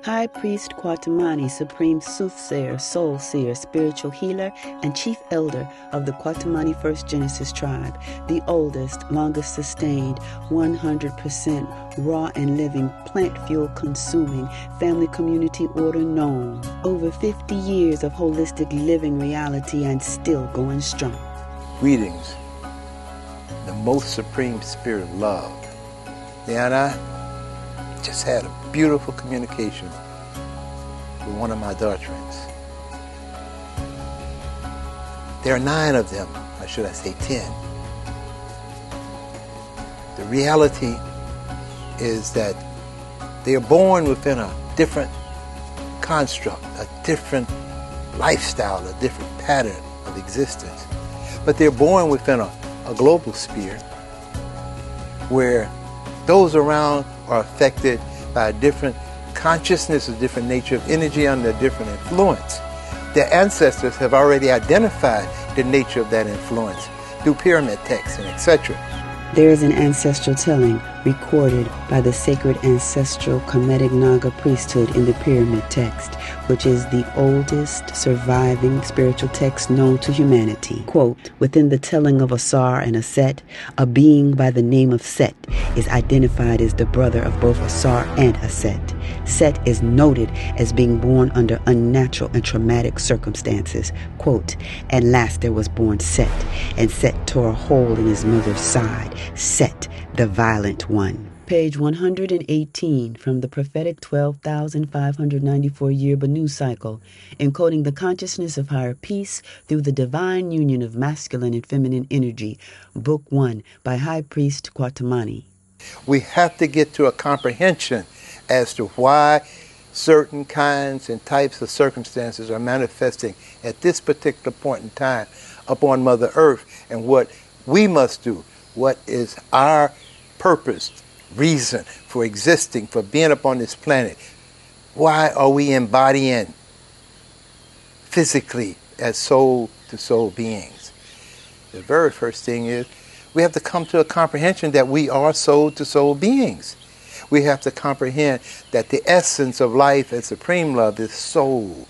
High Priest Kwatamani, Supreme Soothsayer, Soul Seer, Spiritual Healer, and Chief Elder of the Kwatamani First Genesis tribe, the oldest, longest sustained, 100% raw and living, plant fuel consuming, family community order known. Over 50 years of holistic living reality and still going strong. Greetings, the most supreme spirit of love. And I just had a beautiful communication with one of my doctrines. There are 9 of them, or should I say 10. The reality is that they are born within a different construct, a different lifestyle, a different pattern of existence. But they're born within a global sphere where those around are affected by a different consciousness, a different nature of energy under a different influence. Their ancestors have already identified the nature of that influence through pyramid texts and etc. There is an ancestral telling recorded by the sacred ancestral Kemetic Naga priesthood in the pyramid text, which is the oldest surviving spiritual text known to humanity. Quote, within the telling of Asar and Aset, a being by the name of Set is identified as the brother of both Asar and Aset. Set is noted as being born under unnatural and traumatic circumstances. Quote, at last there was born Set, and Set tore a hole in his mother's side. Set, the violent one. Page 118 from the prophetic 12,594 year Banu cycle, encoding the consciousness of higher peace through the divine union of masculine and feminine energy, Book 1 by High Priest Kwatamani. We have to get to a comprehension as to why certain kinds and types of circumstances are manifesting at this particular point in time upon Mother Earth, and what we must do, what is our purpose, reason for existing, for being upon this planet. Why are we embodying physically as soul-to-soul beings? The very first thing is we have to come to a comprehension that we are soul-to-soul beings. We have to comprehend that the essence of life and supreme love is soul.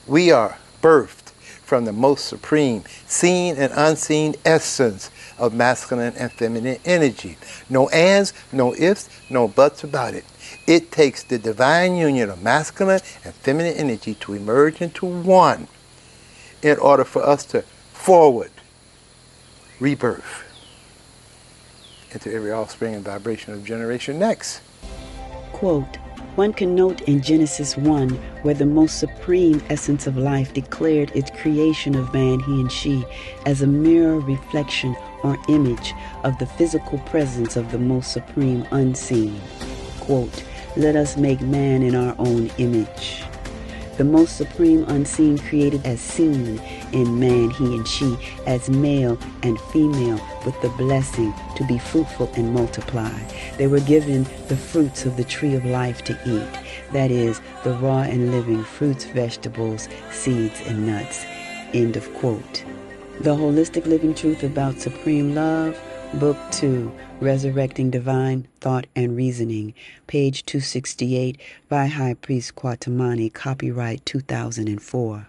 We are birthed from the most supreme, seen and unseen essence of masculine and feminine energy. No ands, no ifs, no buts about it. It takes the divine union of masculine and feminine energy to emerge into one in order for us to forward rebirth into every offspring and vibration of generation next. Quote, one can note in Genesis 1 where the most supreme essence of life declared its creation of man, he and she, as a mirror reflection or image of the physical presence of the most supreme unseen. Quote, let us make man in our own image. The most supreme unseen created as seen in man, he and she, as male and female, with the blessing to be fruitful and multiply. They were given the fruits of the tree of life to eat, that is, the raw and living fruits, vegetables, seeds, and nuts. End of quote. The Holistic Living Truth About Supreme Love, Book 2, Resurrecting Divine Thought and Reasoning, page 268, by High Priest Kwatamani, copyright 2004.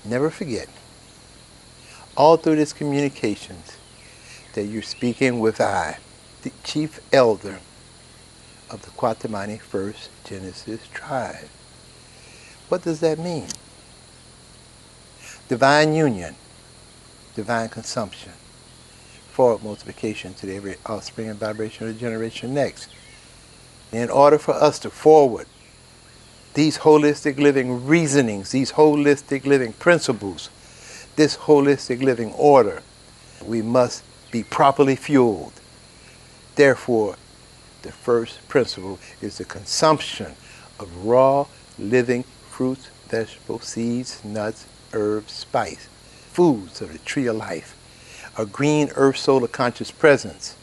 Never forget, all through this communications, that you're speaking with I, the chief elder of the Kwatamani First Genesis tribe. What does that mean? Divine union, divine consumption, forward multiplication to every offspring and vibration of the generation next. In order for us to forward these holistic living reasonings, these holistic living principles, this holistic living order, we must be properly fueled. Therefore, the first principle is the consumption of raw, living fruits, vegetables, seeds, nuts, herbs, spice, foods of the tree of life, a green earth solar conscious presence,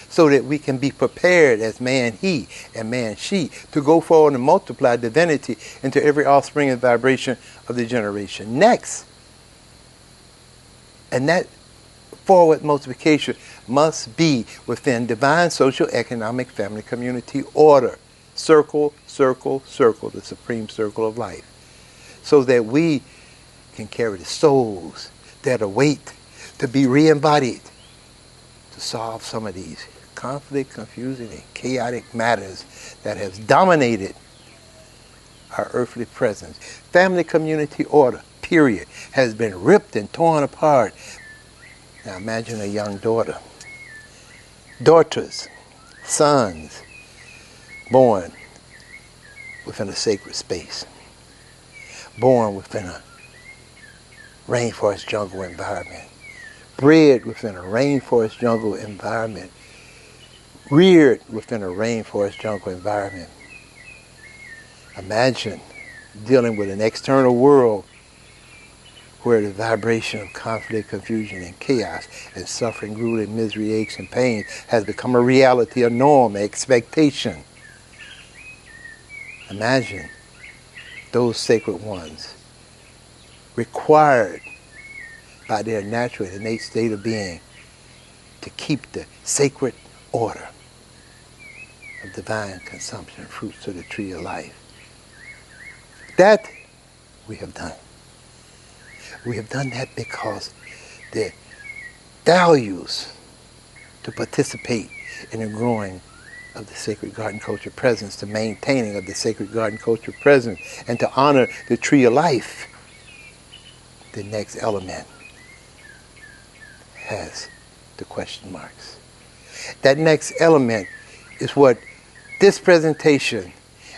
so that we can be prepared as man he and man she to go forward and multiply divinity into every offspring and vibration of the generation next. And that forward multiplication must be within divine social, economic, family, community order. Circle, circle, the supreme circle of life, so that we can carry the souls that await to be re-embodied, to solve some of these conflict, confusing, and chaotic matters that has dominated our earthly presence. Family community order, period, has been ripped and torn apart. Now imagine a young daughter, daughters, sons, born within a sacred space, born within a rainforest jungle environment, bred within a rainforest jungle environment, reared within a rainforest jungle environment. Imagine dealing with an external world where the vibration of conflict, confusion, and chaos, and suffering, grueling misery, aches, and pain has become a reality, a norm, an expectation. Imagine those sacred ones required by their natural innate state of being to keep the sacred order of divine consumption, fruits of the tree of life. That we have done. We have done that because the values to participate in the growing of the sacred garden culture presence, the maintaining of the sacred garden culture presence, and to honor the tree of life. The next element has the question marks. That next element is what this presentation,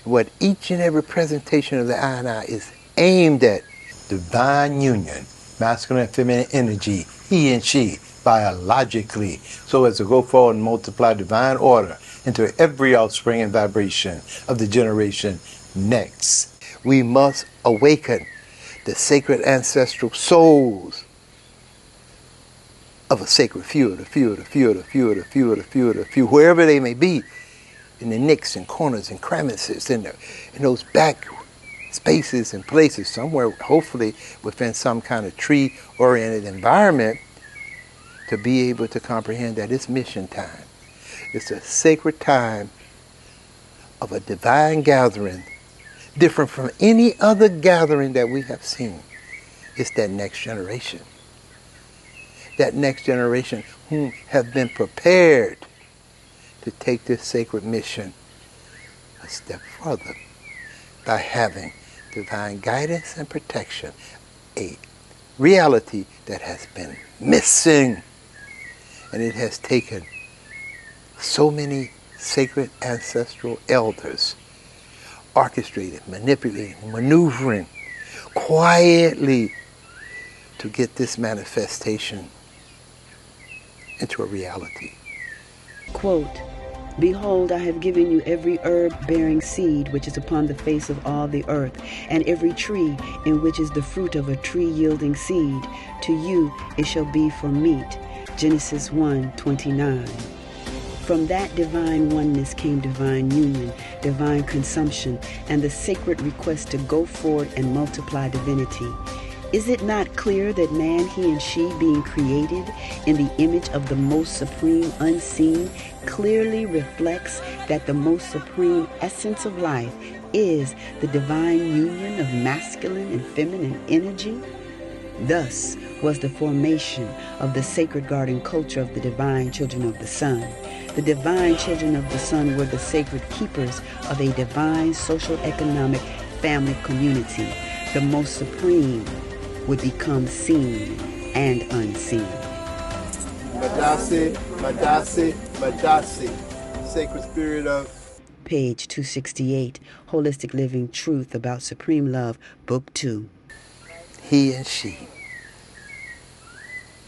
what each and every presentation of the I and I is aimed at. Divine union, masculine and feminine energy, he and she, biologically, so as to go forward and multiply divine order into every offspring and vibration of the generation next. We must awaken the sacred ancestral souls of a sacred few, wherever they may be, in the nicks and corners and crevices, in those back spaces and places, somewhere hopefully within some kind of tree-oriented environment, to be able to comprehend that it's mission time. It's a sacred time of a divine gathering, different from any other gathering that we have seen. It's that next generation. That next generation whom have been prepared to take this sacred mission a step further by having divine guidance and protection, a reality that has been missing. And it has taken so many sacred ancestral elders orchestrated, manipulating, maneuvering quietly to get this manifestation into a reality. Quote, "Behold, I have given you every herb bearing seed which is upon the face of all the earth, and every tree in which is the fruit of a tree yielding seed. To you it shall be for meat." Genesis 1:29. From that divine oneness came divine union, divine consumption, and the sacred request to go forward and multiply divinity. Is it not clear that man, he and she, being created in the image of the most supreme unseen, clearly reflects that the most supreme essence of life is the divine union of masculine and feminine energy? Thus was the formation of the sacred garden culture of the divine children of the sun. The divine children of the sun were the sacred keepers of a divine social economic family community. The most supreme would become seen and unseen. Madasi, Madasi, Madasi. Sacred spirit of... Page 268, Holistic Living Truth About Supreme Love, Book 2. He and she,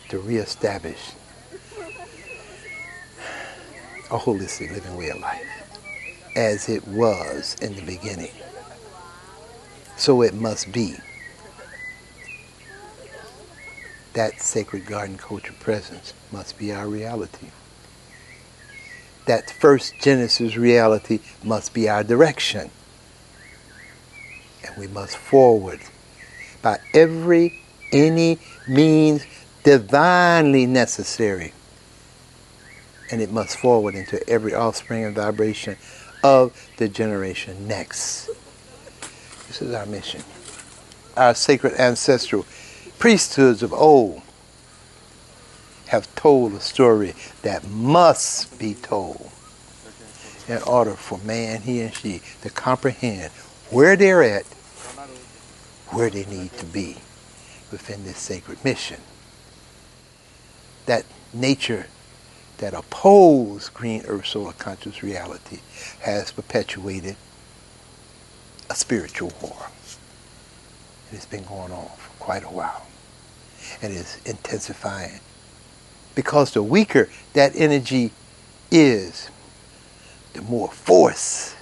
to reestablish a holistic living way of life as it was in the beginning. So it must be. That sacred garden culture presence must be our reality. That first Genesis reality must be our direction. And we must forward by any means divinely necessary. And it must forward into every offspring and vibration of the generation next. This is our mission. Our sacred ancestral priesthoods of old have told a story that must be told in order for man, he and she, to comprehend where they're at, where they need to be within this sacred mission. That nature that opposes green earth solar conscious reality has perpetuated a spiritual war. And it's been going on for quite a while. And it's intensifying. Because the weaker that energy is, the more force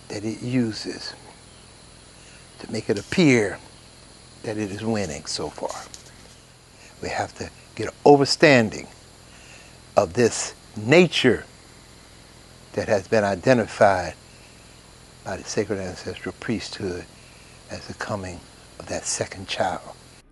that it uses to make it appear that it is winning so far. We have to get an understanding of this nature that has been identified by the sacred ancestral priesthood as the coming of that second child.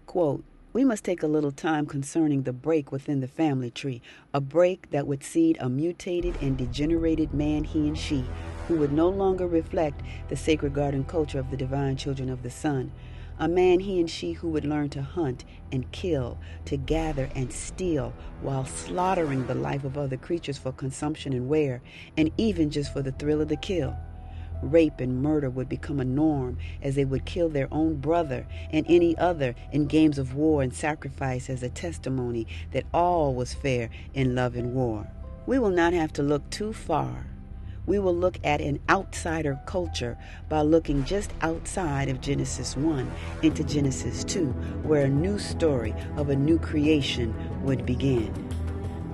Quote, "We must take a little time concerning the break within the family tree, a break that would seed a mutated and degenerated man, he and she, who would no longer reflect the sacred garden culture of the divine children of the sun. A man, he and she, who would learn to hunt and kill, to gather and steal, while slaughtering the life of other creatures for consumption and wear, and even just for the thrill of the kill. Rape and murder would become a norm, as they would kill their own brother and any other in games of war and sacrifice as a testimony that all was fair in love and war. We will not have to look too far. We will look at an outsider culture by looking just outside of Genesis 1 into Genesis 2, where a new story of a new creation would begin.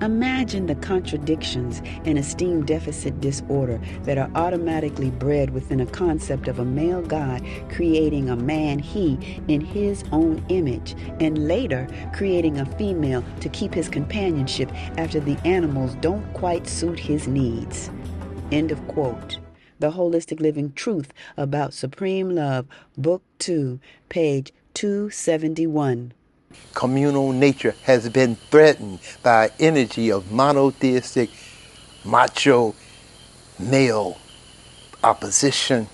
Imagine the contradictions and esteem deficit disorder that are automatically bred within a concept of a male God creating a man, he, in his own image, and later creating a female to keep his companionship after the animals don't quite suit his needs." End of quote. The Holistic Living Truth About Supreme Love, Book 2, page 271. Communal nature has been threatened by an energy of monotheistic, macho, male opposition.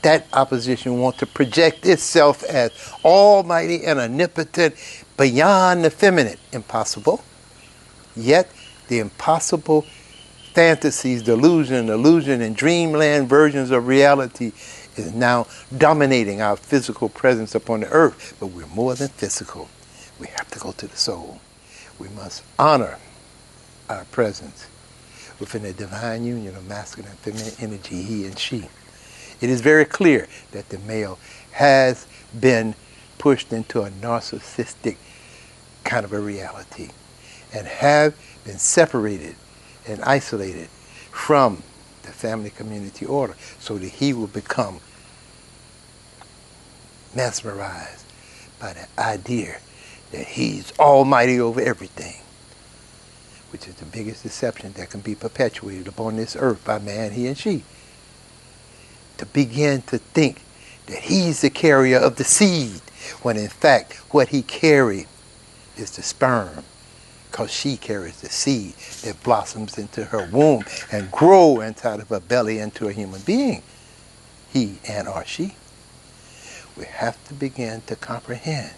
That opposition wants to project itself as almighty and omnipotent beyond the feminine. Impossible. Yet the impossible fantasies, delusion, and dreamland versions of reality is now dominating our physical presence upon the earth. But we're more than physical. We have to go to the soul. We must honor our presence within the divine union of masculine and feminine energy, he and she. It is very clear that the male has been pushed into a narcissistic kind of a reality and have been separated and isolated from the family community order so that he will become mesmerized by the idea that he's almighty over everything, which is the biggest deception that can be perpetuated upon this earth by man, he and she. To begin to think that he's the carrier of the seed, when in fact what he carries is the sperm, because she carries the seed that blossoms into her womb and grow inside of her belly into a human being, he and or she. We have to begin to comprehend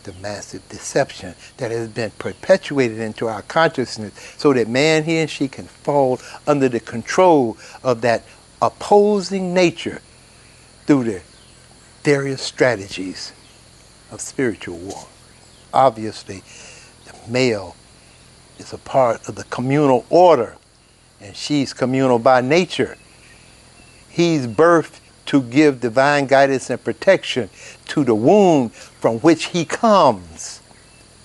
the massive deception that has been perpetuated into our consciousness so that man, he and she can fall under the control of that opposing nature through the various strategies of spiritual war. Obviously, the male is a part of the communal order, and she's communal by nature. He's birthed to give divine guidance and protection to the womb from which he comes.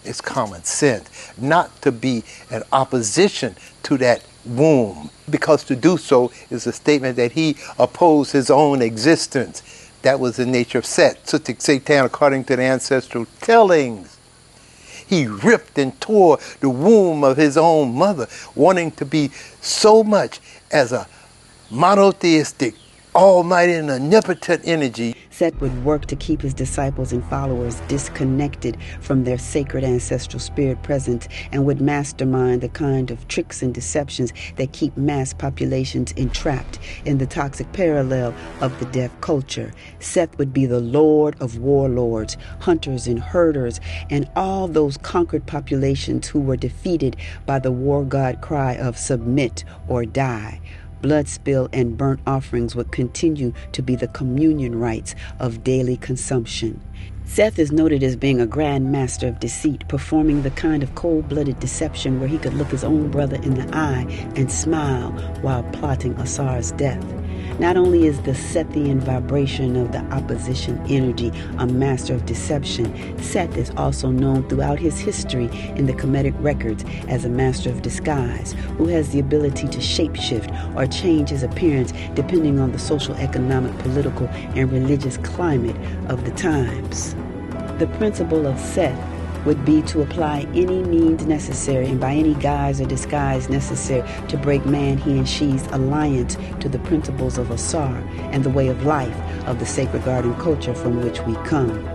It's common sense not to be in opposition to that womb, because to do so is a statement that he opposed his own existence. That was the nature of Set, Sutik Satan, according to the ancestral tellings. He ripped and tore the womb of his own mother, wanting to be so much as a monotheistic, almighty and omnipotent energy. Seth would work to keep his disciples and followers disconnected from their sacred ancestral spirit presence and would mastermind the kind of tricks and deceptions that keep mass populations entrapped in the toxic parallel of the deaf culture. Seth would be the lord of warlords, hunters and herders, and all those conquered populations who were defeated by the war god cry of submit or die. Blood spill and burnt offerings would continue to be the communion rites of daily consumption. Seth is noted as being a grand master of deceit, performing the kind of cold-blooded deception where he could look his own brother in the eye and smile while plotting Asar's death. Not only is the Sethian vibration of the opposition energy a master of deception, Seth is also known throughout his history in the Kemetic records as a master of disguise, who has the ability to shapeshift or change his appearance depending on the social, economic, political, and religious climate of the times. The principle of Seth would be to apply any means necessary and by any guise or disguise necessary to break man, he and she's alliance to the principles of Asar and the way of life of the sacred garden culture from which we come.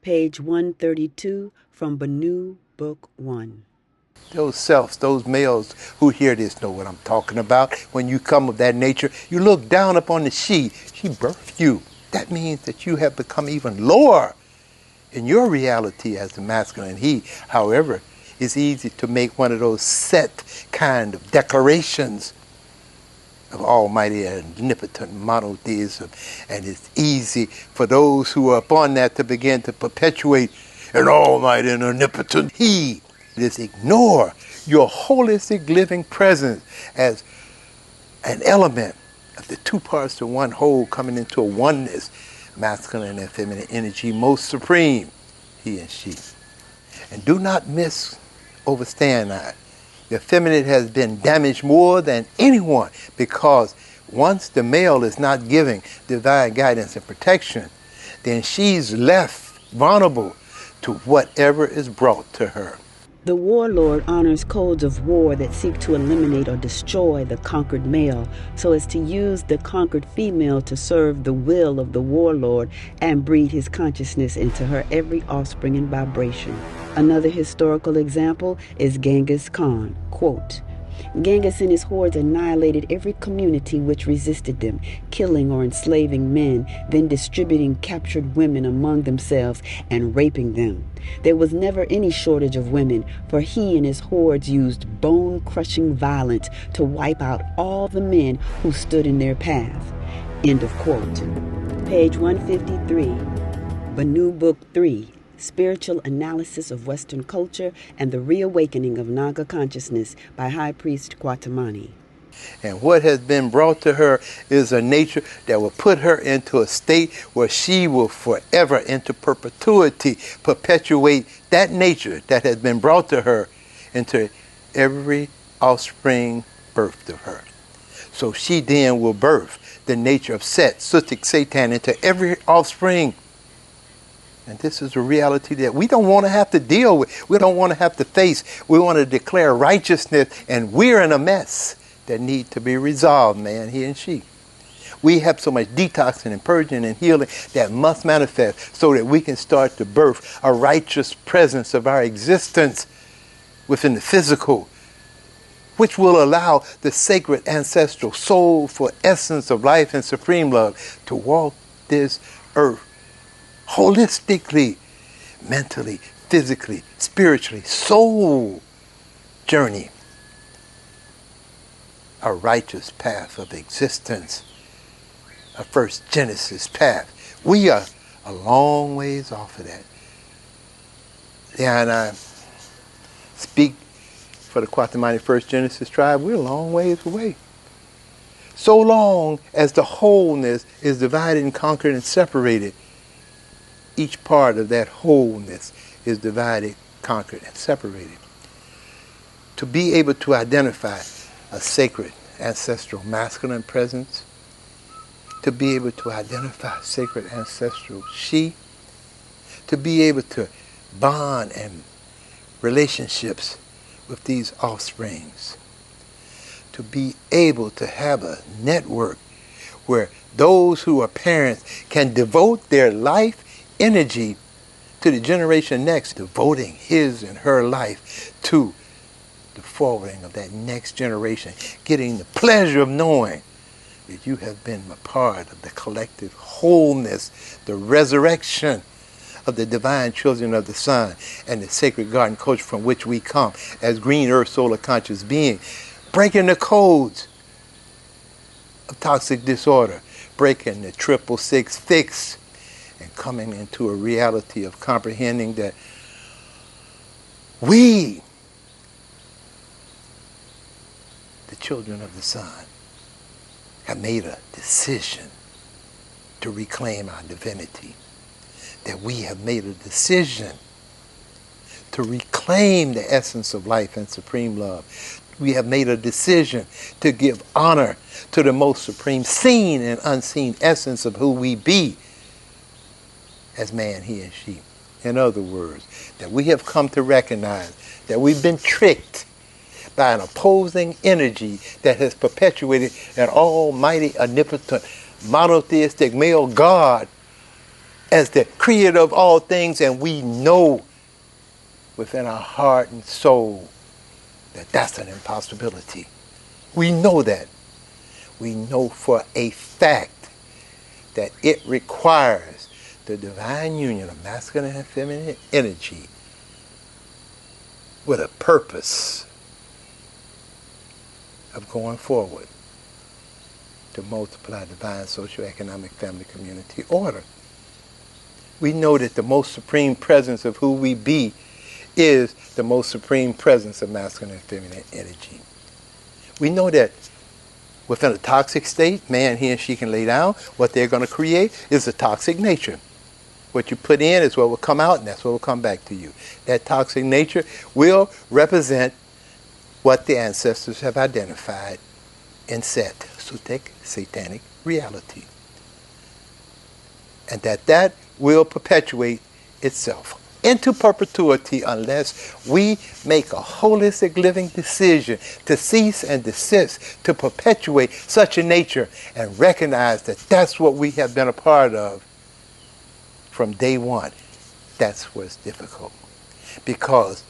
Page 132 from Banu, Book 1. Those selves, those males who hear this know what I'm talking about. When you come of that nature, you look down upon the she. She birthed you. That means that you have become even lower in your reality as the masculine he. However, it's easy to make one of those set kind of declarations of almighty and omnipotent monotheism. And it's easy for those who are upon that to begin to perpetuate an almighty and omnipotent he. Just ignore your holistic living presence as an element of the two parts to one whole coming into a oneness. Masculine and feminine energy most supreme, he and she. And do not overstand that. The feminine has been damaged more than anyone because once the male is not giving divine guidance and protection, then she's left vulnerable to whatever is brought to her. The warlord honors codes of war that seek to eliminate or destroy the conquered male so as to use the conquered female to serve the will of the warlord and breed his consciousness into her every offspring and vibration. Another historical example is Genghis Khan. Quote, Genghis and his hordes annihilated every community which resisted them, killing or enslaving men, then distributing captured women among themselves and raping them. There was never any shortage of women, for he and his hordes used bone-crushing violence to wipe out all the men who stood in their path. End of quote. Page 153, Banu Book 3. Spiritual Analysis of Western Culture and the Reawakening of Naga Consciousness by High Priest Kwatamani. And what has been brought to her is a nature that will put her into a state where she will forever, into perpetuity, perpetuate that nature that has been brought to her into every offspring birthed of her. So she then will birth the nature of Set, Sutik, Satan into every offspring. And this is a reality that we don't want to have to deal with. We don't want to have to face. We want to declare righteousness, and we're in a mess that need to be resolved, man, he and she. We have so much detoxing and purging and healing that must manifest so that we can start to birth a righteous presence of our existence within the physical, which will allow the sacred ancestral soulful essence of life and supreme love to walk this earth holistically, mentally, physically, spiritually, soul journey, a righteous path of existence, a first Genesis path. We are a long ways off of that. Yeah, and I speak for the Kwatamani First Genesis tribe, we're a long ways away. So long as the wholeness is divided and conquered and separated, each part of that wholeness is divided, conquered, and separated. To be able to identify a sacred ancestral masculine presence, to be able to identify sacred ancestral she, to be able to bond and relationships with these offsprings, to be able to have a network where those who are parents can devote their life energy to the generation next, devoting his and her life to the forwarding of that next generation, getting the pleasure of knowing that you have been a part of the collective wholeness, the resurrection of the divine children of the sun and the sacred garden culture from which we come as green earth solar conscious beings, breaking the codes of toxic disorder, breaking the 666 fix, and coming into a reality of comprehending that we, the children of the sun, have made a decision to reclaim our divinity. That we have made a decision to reclaim the essence of life and supreme love. We have made a decision to give honor to the most supreme seen and unseen essence of who we be as man, he, and she. In other words, that we have come to recognize that we've been tricked by an opposing energy that has perpetuated an almighty, omnipotent, monotheistic male God as the creator of all things, and we know within our heart and soul that that's an impossibility. We know that. We know for a fact that it requires the divine union of masculine and feminine energy with a purpose of going forward to multiply divine socioeconomic family community order. We know that the most supreme presence of who we be is the most supreme presence of masculine and feminine energy. We know that within a toxic state, man, he and she can lay down. What they're going to create is a toxic nature. What you put in is what will come out, and that's what will come back to you. That toxic nature will represent what the ancestors have identified in Set, Sutek, satanic reality. And that will perpetuate itself into perpetuity unless we make a holistic living decision to cease and desist, to perpetuate such a nature and recognize that that's what we have been a part of from day one. That's what's difficult. Because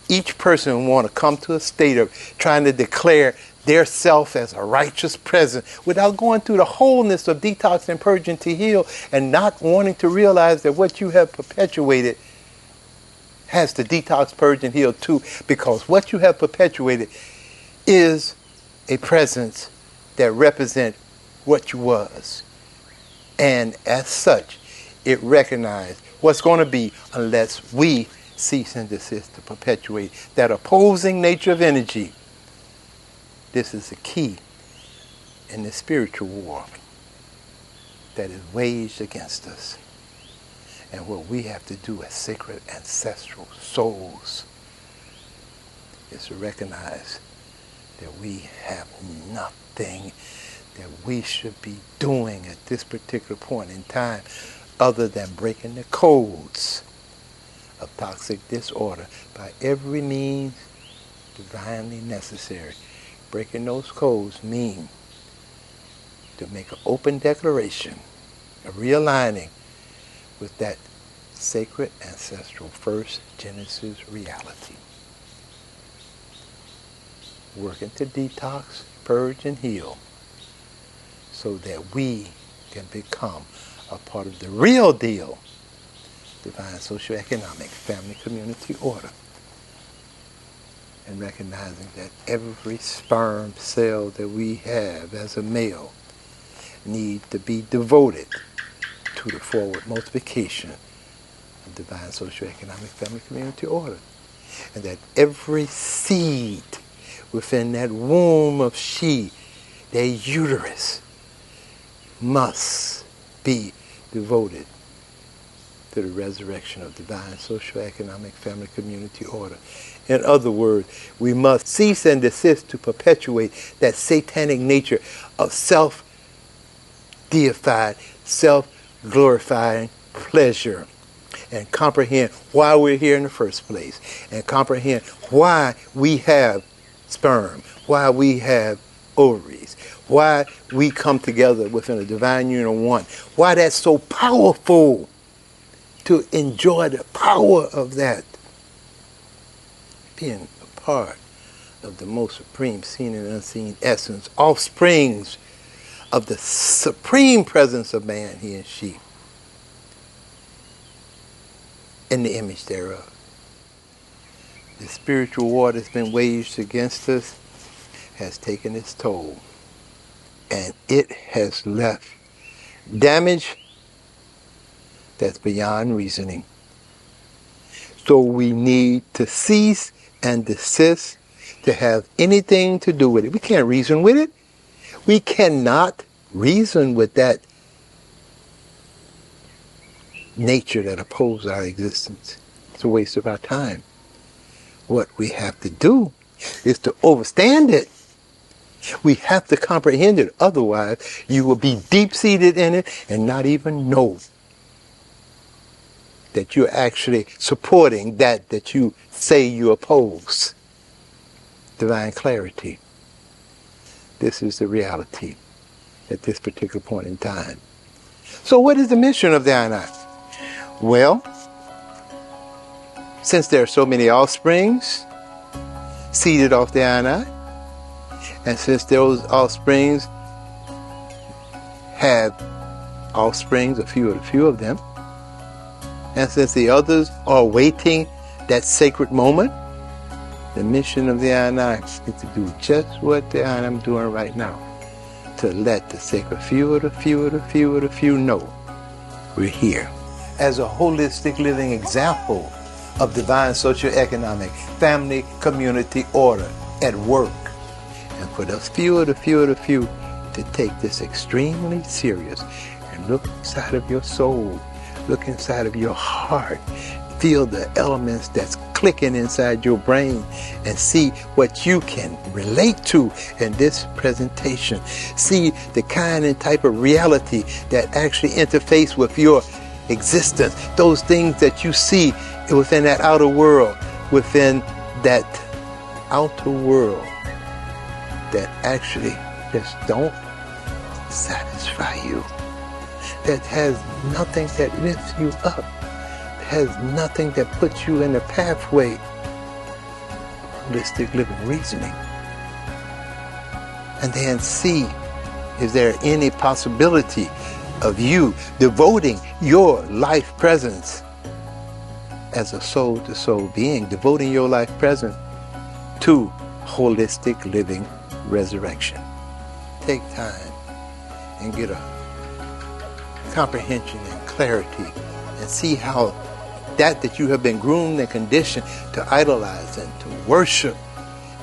each person want to come to a state of trying to declare their self as a righteous presence without going through the wholeness of detox and purging to heal, and not wanting to realize that what you have perpetuated has to detox, purge, and heal too, because what you have perpetuated is a presence that represents what you was. And as such, it recognized what's going to be unless we cease and desist to perpetuate that opposing nature of energy. This is the key in the spiritual war that is waged against us. And what we have to do as sacred ancestral souls is to recognize that we have nothing that we should be doing at this particular point in time other than breaking the codes of toxic disorder by every means divinely necessary. Breaking those codes mean to make an open declaration of realigning with that sacred ancestral first Genesis reality. Working to detox, purge, and heal so that we can become a part of the real deal, divine socioeconomic family community order. And recognizing that every sperm cell that we have as a male needs to be devoted to the forward multiplication of divine socioeconomic family community order. And that every seed within that womb of she, their uterus, must be devoted to the resurrection of divine socioeconomic family community order. In other words, we must cease and desist to perpetuate that satanic nature of self-deified, self-glorifying pleasure, and comprehend why we're here in the first place, and comprehend why we have sperm, why we have ovaries. Why we come together within a divine union of one. Why that's so powerful to enjoy the power of that. Being a part of the most supreme seen and unseen essence, offsprings of the supreme presence of man, he and she, in the image thereof. The spiritual war that's been waged against us has taken its toll, and it has left damage that's beyond reasoning. So we need to cease and desist to have anything to do with it. We can't reason with it. We cannot reason with that nature that opposes our existence. It's a waste of our time. What we have to do is to understand it. We have to comprehend it. Otherwise, you will be deep-seated in it and not even know that you're actually supporting that you say you oppose. Divine clarity. This is the reality at this particular point in time. So what is the mission of the I? Well, since there are so many offsprings seeded off the I, and since those offsprings have offsprings, a few of them, and since the others are awaiting that sacred moment, the mission of the I is to do just what the I am doing right now. To let the sacred few of the few know we're here. As a holistic living example of divine socioeconomic, family, community order at work. And for those few of the few to take this extremely serious and look inside of your soul, look inside of your heart, feel the elements that's clicking inside your brain and see what you can relate to in this presentation. See the kind and type of reality that actually interface with your existence. Those things that you see within that outer world, within that outer world that actually just don't satisfy you. That has nothing that lifts you up. Has nothing that puts you in the pathway of holistic living reasoning. And then see, is there any possibility of you devoting your life presence as a soul-to-soul being, devoting your life presence to holistic living resurrection. Take time and get a comprehension and clarity and see how that you have been groomed and conditioned to idolize and to worship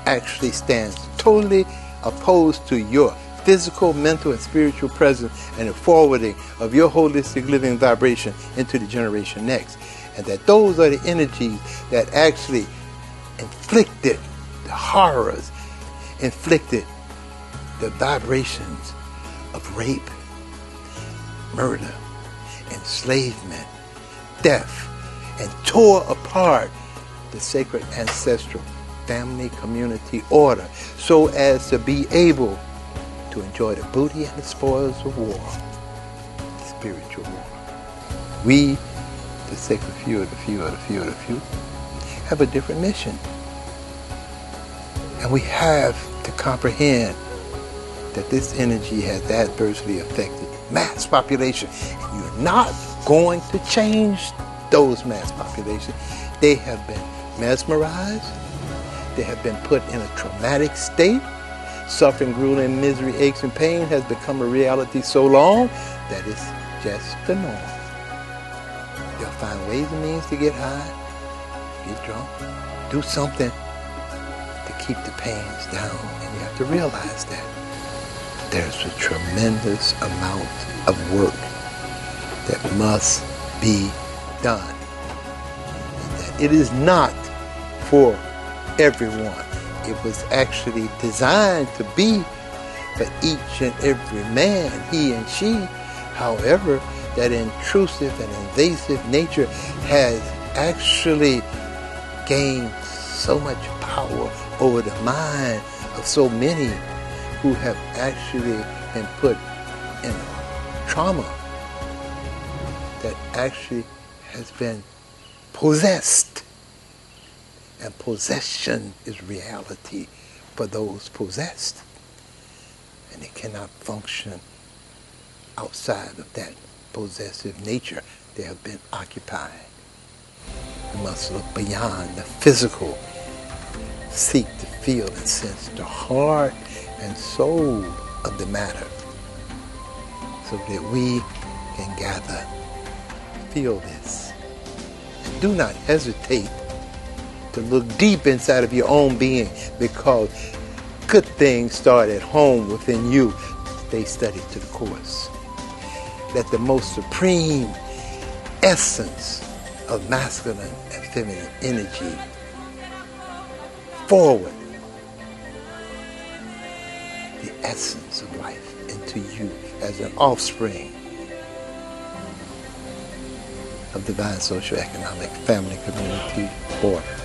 actually stands totally opposed to your physical, mental, and spiritual presence and the forwarding of your holistic living vibration into the generation next. And that those are the energies that actually inflicted the horrors, inflicted the vibrations of rape, murder, enslavement, death, and tore apart the sacred ancestral family community order so as to be able to enjoy the booty and the spoils of war, spiritual war. We, the sacred few of the few of the few of the few, have a different mission. And we have to comprehend that this energy has adversely affected mass population. And you're not going to change those mass populations. They have been mesmerized. They have been put in a traumatic state. Suffering, grueling, misery, aches, and pain has become a reality so long that it's just the norm. They'll find ways and means to get high, get drunk, do something to keep the pains down. And you have to realize that there's a tremendous amount of work that must be done. And that it is not for everyone. It was actually designed to be for each and every man, he and she. However, that intrusive and invasive nature has actually gained so much power over the mind of so many who have actually been put in trauma that actually has been possessed. And possession is reality for those possessed. And they cannot function outside of that possessive nature. They have been occupied. You must look beyond the physical, seek to feel and sense the heart and soul of the matter, so that we can gather, feel this. And do not hesitate to look deep inside of your own being, because good things start at home within you. Stay studied to the course. Let the most supreme essence of masculine and feminine energy forward the essence of life into you as an offspring of divine social, economic, family, community, order.